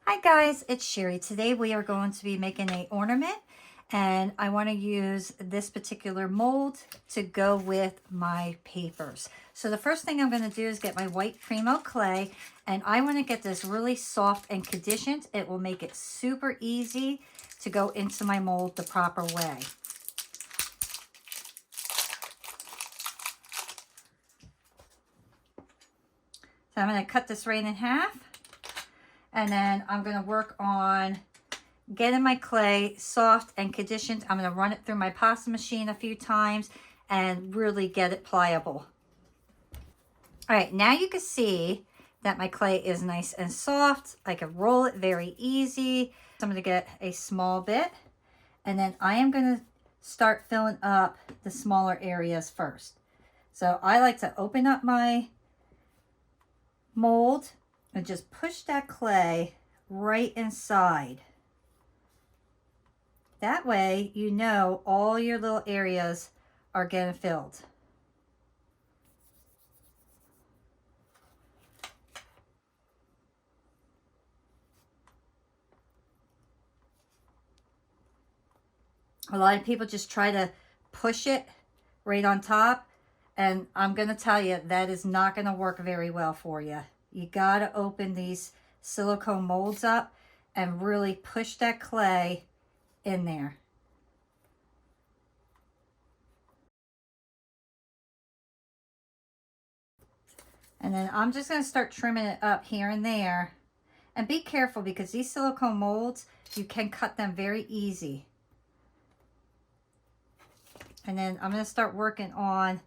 Hi guys, it's Sherry. Today we are going to be making an ornament and I want to use this particular mold to go with my papers. So the first thing I'm going to do is get my white Primo clay and I want to get this really soft and conditioned. It will make it super easy to go into my mold the proper way. So I'm going to cut this right in half. And then I'm going to work on getting my clay soft and conditioned. I'm going to run it through my pasta machine a few times and really get it pliable. All right, now you can see that my clay is nice and soft. I can roll it very easy. So I'm going to get a small bit and then I am going to start filling up the smaller areas first. So I like to open up my mold and just push that clay right inside. That way, you know all your little areas are getting filled. A lot of people just try to push it right on top, and I'm going to tell you that is not going to work very well for you. You got to open these silicone molds up and really push that clay in there. And then I'm just going to start trimming it up here and there. And be careful because these silicone molds, you can cut them very easy. And then I'm going to start working on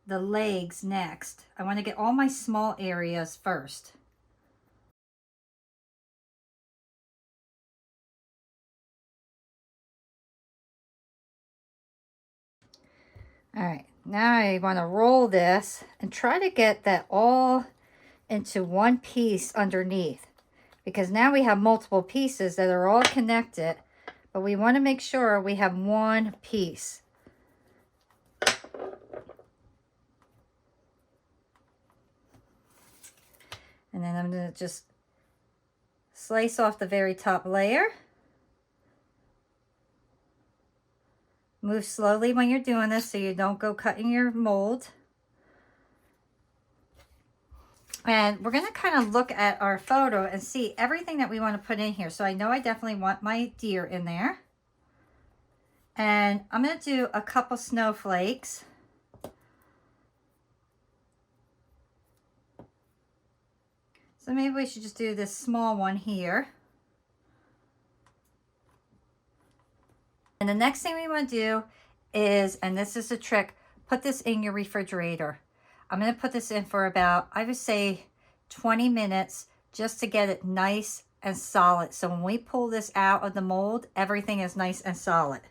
the legs next. I want to get all my small areas first. All right, now I want to roll this and try to get that all into one piece underneath, because now we have multiple pieces that are all connected, but we want to make sure we have one piece. And then I'm going to just slice off the very top layer. Move slowly when you're doing this so you don't go cutting your mold. And we're going to kind of look at our photo and see everything that we want to put in here. So I know I definitely want my deer in there. And I'm going to do a couple snowflakes. So maybe we should just do this small one here. And the next thing we want to do is, and this is a trick, put this in your refrigerator. I'm going to put this in for about, I would say 20 minutes just to get it nice and solid. So when we pull this out of the mold, everything is nice and solid.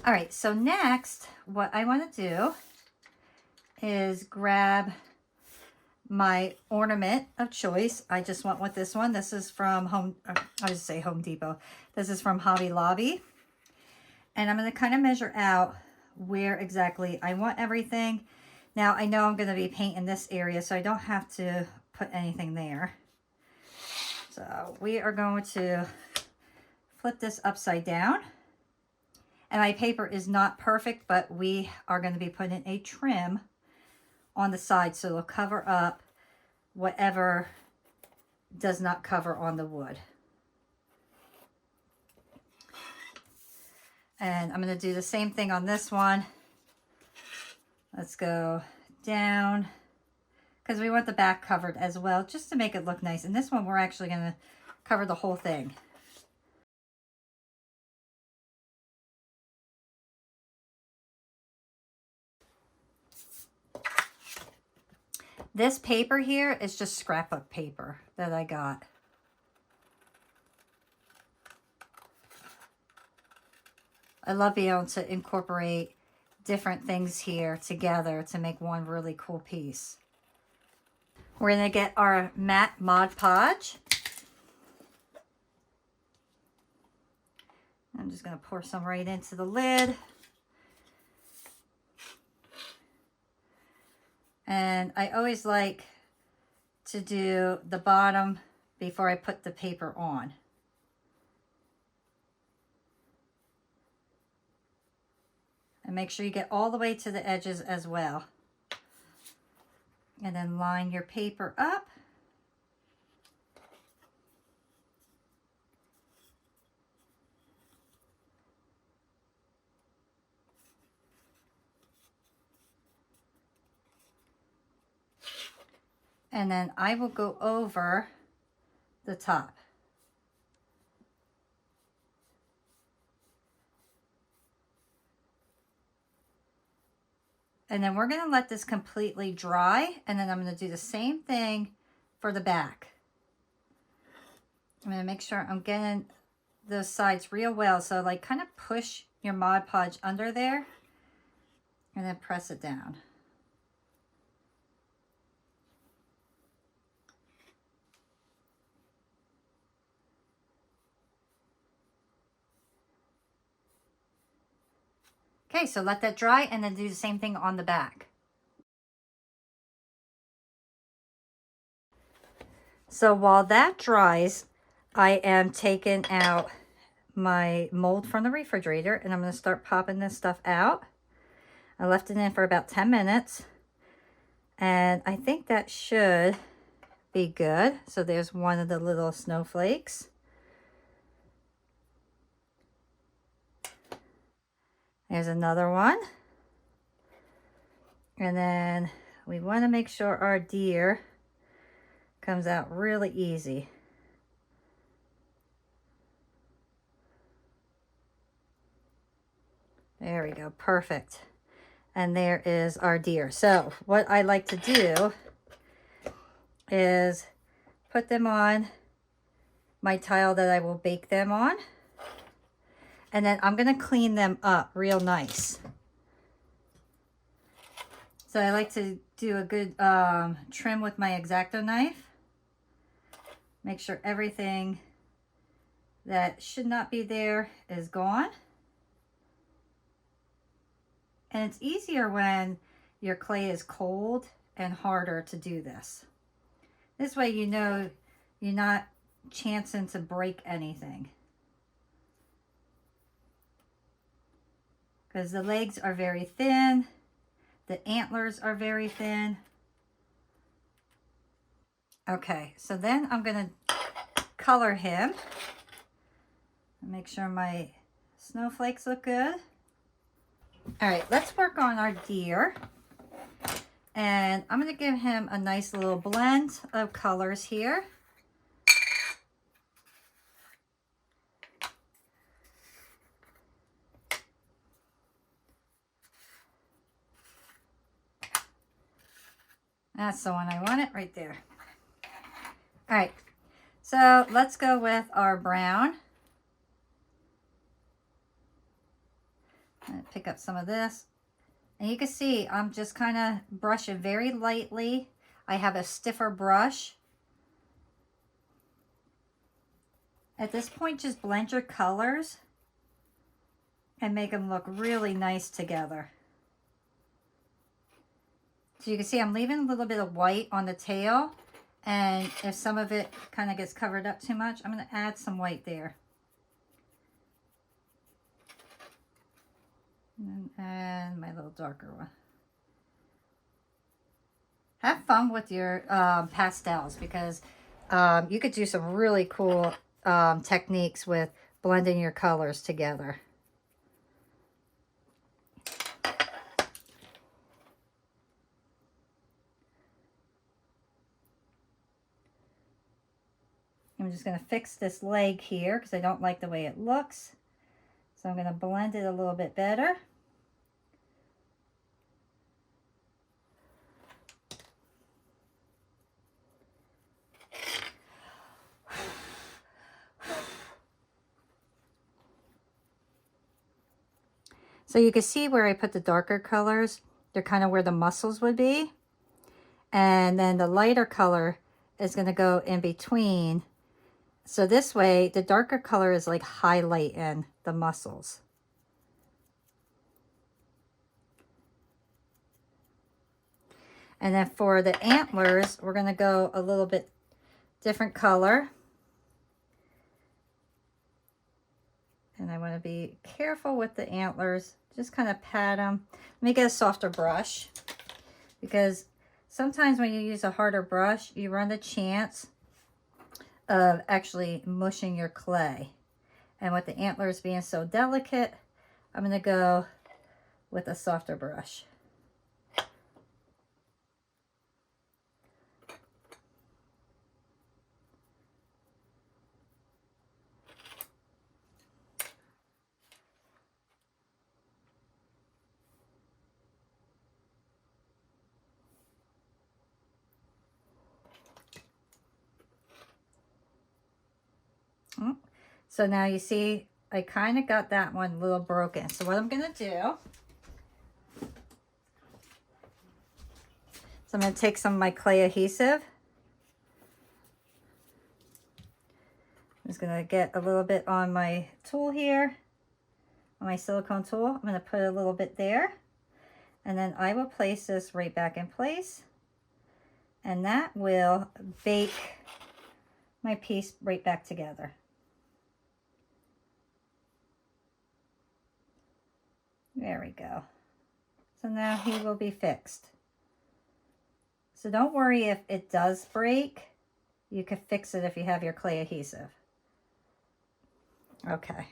All right, so next, what I want to do is grab my ornament of choice. I just went with this one. This is from Home Depot. This is from Hobby Lobby. And I'm going to kind of measure out where exactly I want everything. Now I know I'm going to be painting this area, so I don't have to put anything there. So we are going to flip this upside down. And my paper is not perfect, but we are going to be putting a trim on the side so it'll cover up whatever does not cover on the wood. And I'm going to do the same thing on this one. Let's go down because we want the back covered as well, just to make it look nice. And this one, we're actually going to cover the whole thing. This paper here is just scrapbook paper that I got. I love being able to incorporate different things here together to make one really cool piece. We're going to get our matte Mod Podge. I'm just going to pour some right into the lid. And I always like to do the bottom before I put the paper on. And make sure you get all the way to the edges as well. And then line your paper up. And then I will go over the top. And then we're going to let this completely dry, and then I'm going to do the same thing for the back. I'm going to make sure I'm getting those sides real well. So like kind of push your Mod Podge under there and then press it down. Okay, so let that dry and then do the same thing on the back. So while that dries, I am taking out my mold from the refrigerator and I'm going to start popping this stuff out. I left it in for about 10 minutes and I think that should be good. So there's one of the little snowflakes. There's another one. And then we want to make sure our deer comes out really easy. There we go, perfect. And there is our deer. So what I like to do is put them on my tile that I will bake them on. And then I'm going to clean them up real nice. So I like to do a good trim with my X-Acto knife. Make sure everything that should not be there is gone. And it's easier when your clay is cold and harder to do this. This way you know you're not chancing to break anything. Because the legs are very thin, the antlers are very thin. Okay, so then I'm going to color him. Make sure my snowflakes look good. All right, let's work on our deer. And I'm going to give him a nice little blend of colors here. That's the one I wanted right there. All right, so let's go with our brown. I'm gonna pick up some of this. And you can see I'm just kind of brushing very lightly. I have a stiffer brush. At this point, just blend your colors and make them look really nice together. So you can see I'm leaving a little bit of white on the tail, and if some of it kind of gets covered up too much, I'm going to add some white there. And my little darker one. Have fun with your pastels, because you could do some really cool techniques with blending your colors together. I'm just going to fix this leg here because I don't like the way it looks. So I'm going to blend it a little bit better. So you can see where I put the darker colors. They're kind of where the muscles would be. And then the lighter color is going to go in between. So this way, the darker color is like highlighting the muscles. And then for the antlers, we're going to go a little bit different color. And I want to be careful with the antlers. Just kind of pat them. Let me get a softer brush, because sometimes when you use a harder brush, you run the chance of actually mushing your clay. And with the antlers being so delicate, I'm going to go with a softer brush. So now you see, I kind of got that one a little broken. So what I'm going to do, so I'm going to take some of my clay adhesive. I'm just going to get a little bit on my tool here, on my silicone tool. I'm going to put a little bit there. And then I will place this right back in place. And that will bake my piece right back together. There we go. So now he will be fixed. So don't worry if it does break. You can fix it if you have your clay adhesive. Okay.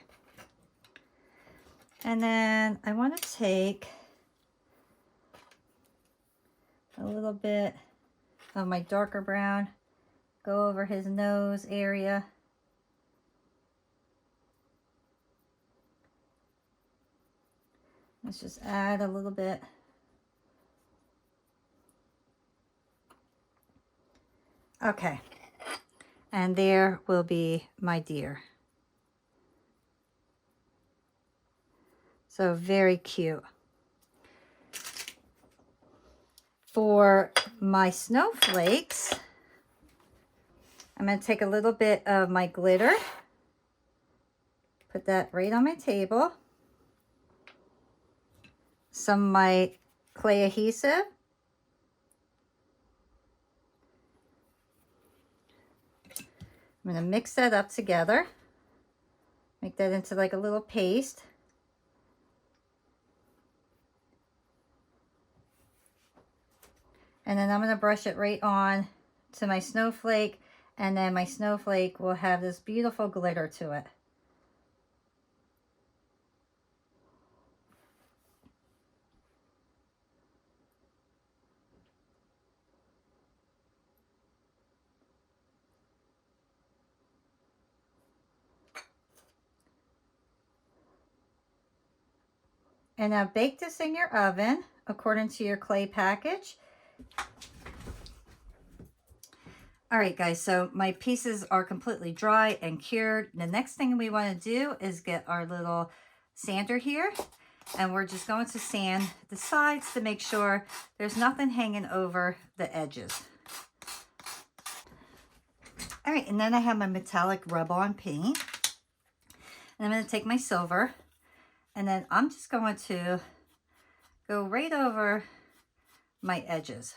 And then I want to take a little bit of my darker brown, go over his nose area. Let's just add a little bit. Okay. And there will be my deer. So very cute. For my snowflakes, I'm going to take a little bit of my glitter, put that right on my table. Some of my clay adhesive. I'm going to mix that up together. Make that into like a little paste. And then I'm going to brush it right on to my snowflake. And then my snowflake will have this beautiful glitter to it. And now bake this in your oven according to your clay package. All right, guys, so my pieces are completely dry and cured. The next thing we want to do is get our little sander here, and we're just going to sand the sides to make sure there's nothing hanging over the edges. All right, and then I have my metallic rub-on paint. And I'm going to take my silver, and then I'm just going to go right over my edges.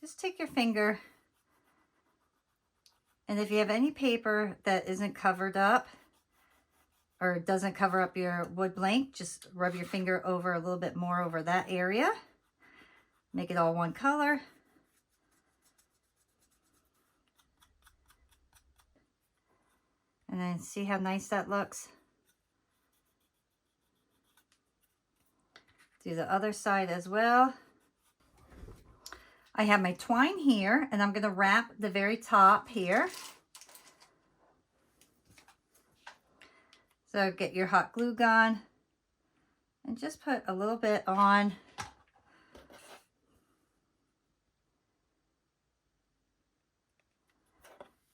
Just take your finger, and if you have any paper that isn't covered up or doesn't cover up your wood blank, just rub your finger over a little bit more over that area. Make it all one color. And then see how nice that looks. Do the other side as well. I have my twine here, and I'm going to wrap the very top here. So get your hot glue gun and just put a little bit on.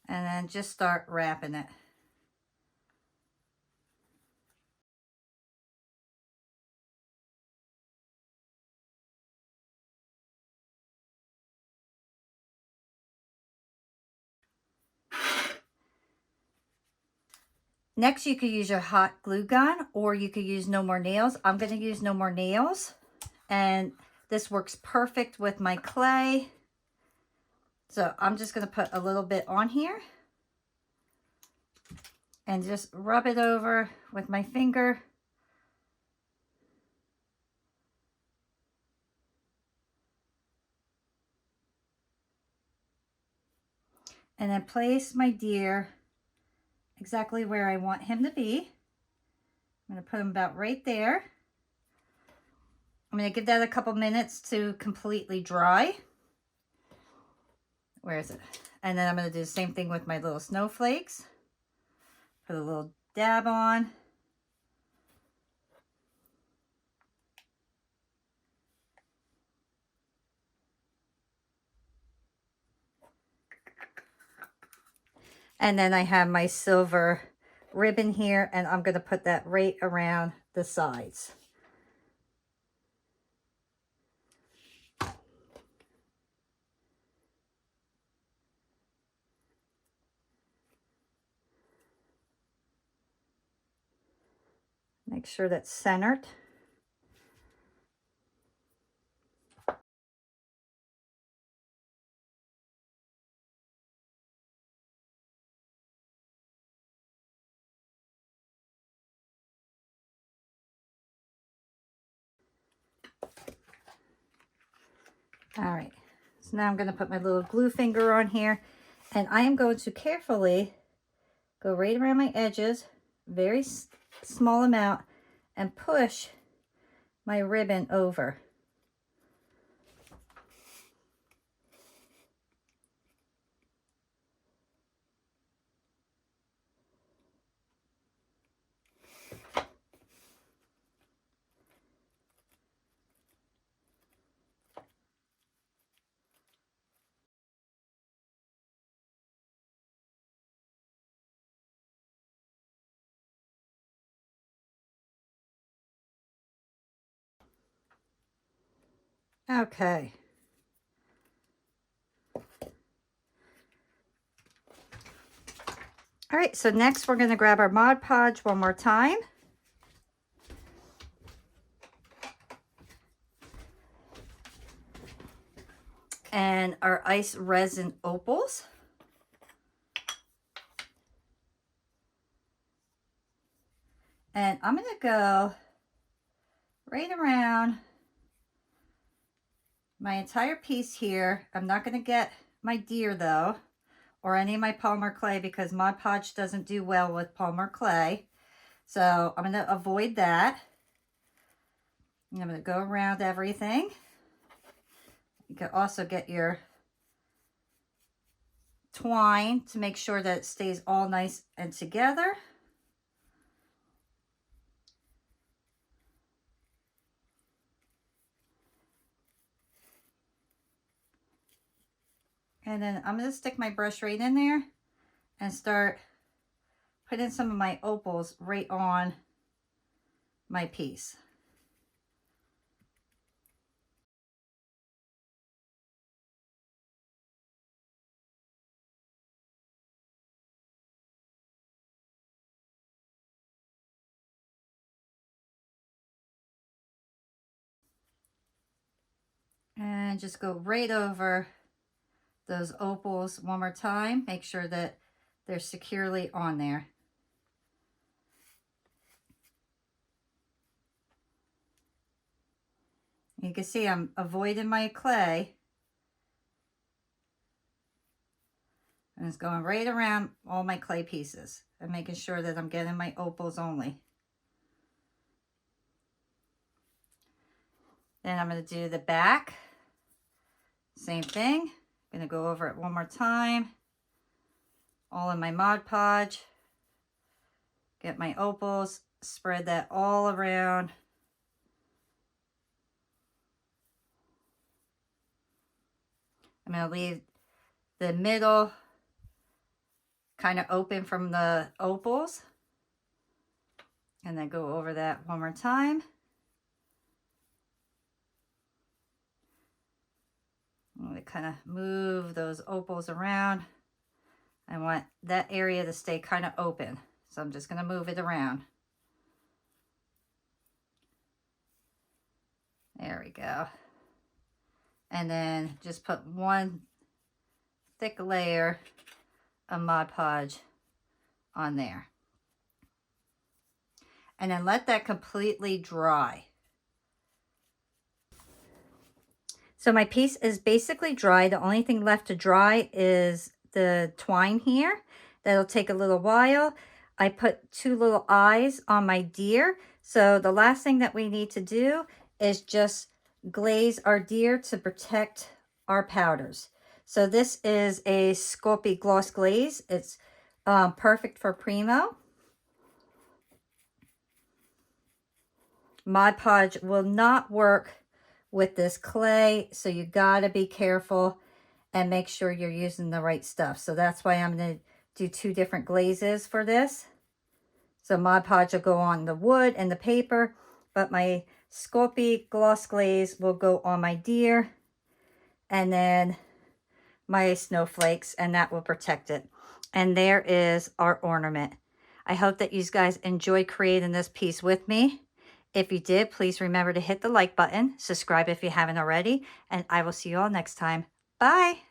And then just start wrapping it. Next, you could use your hot glue gun, or you could use No More Nails. I'm going to use No More Nails. And This works perfect with my clay. So I'm just going to put a little bit on here and just rub it over with my finger. And then place my deer exactly where I want him to be. I'm going to put him about right there. I'm going to give that a couple minutes to completely dry. Where is it? And then I'm going to do the same thing with my little snowflakes. Put a little dab on. And then I have my silver ribbon here, and I'm going to put that right around the sides. Make sure that's centered. All right, so now I'm going to put my little glue finger on here, and I am going to carefully go right around my edges, very small amount, and push my ribbon over. Okay. All right, so next we're going to grab our Mod Podge one more time. And our ice resin opals. And I'm going to go right around my entire piece here. I'm not going to get my deer though, or any of my polymer clay, because Mod Podge doesn't do well with polymer clay. So I'm going to avoid that. And I'm going to go around everything. You can also get your twine to make sure that it stays all nice and together. And then I'm going to stick my brush right in there and start putting some of my opals right on my piece. And just go right over those opals one more time. Make sure that they're securely on there. You can see I'm avoiding my clay. And it's going right around all my clay pieces and making sure that I'm getting my opals only. Then I'm going to do the back. Same thing. I'm going to go over it one more time. All in my Mod Podge. Get my opals. Spread that all around. I'm going to leave the middle kind of open from the opals. And then go over that one more time. I'm going to kind of move those opals around. I want that area to stay kind of open. So I'm just going to move it around. There we go. And then just put one thick layer of Mod Podge on there. And then let that completely dry. So my piece is basically dry. The only thing left to dry is the twine here. That'll take a little while. I put 2 little eyes on my deer. So the last thing that we need to do is just glaze our deer to protect our powders. So this is a Sculpey Gloss Glaze. It's perfect for Primo. Mod Podge will not work with this clay, so you gotta be careful and make sure you're using the right stuff. So that's why I'm gonna do 2 different glazes for this. So Mod Podge will go on the wood and the paper, but my Sculpey Gloss Glaze will go on my deer and then my snowflakes, and that will protect it. And there is our ornament. I hope that you guys enjoyed creating this piece with me. If you did, please remember to hit the like button, subscribe if you haven't already, and I will see you all next time. Bye!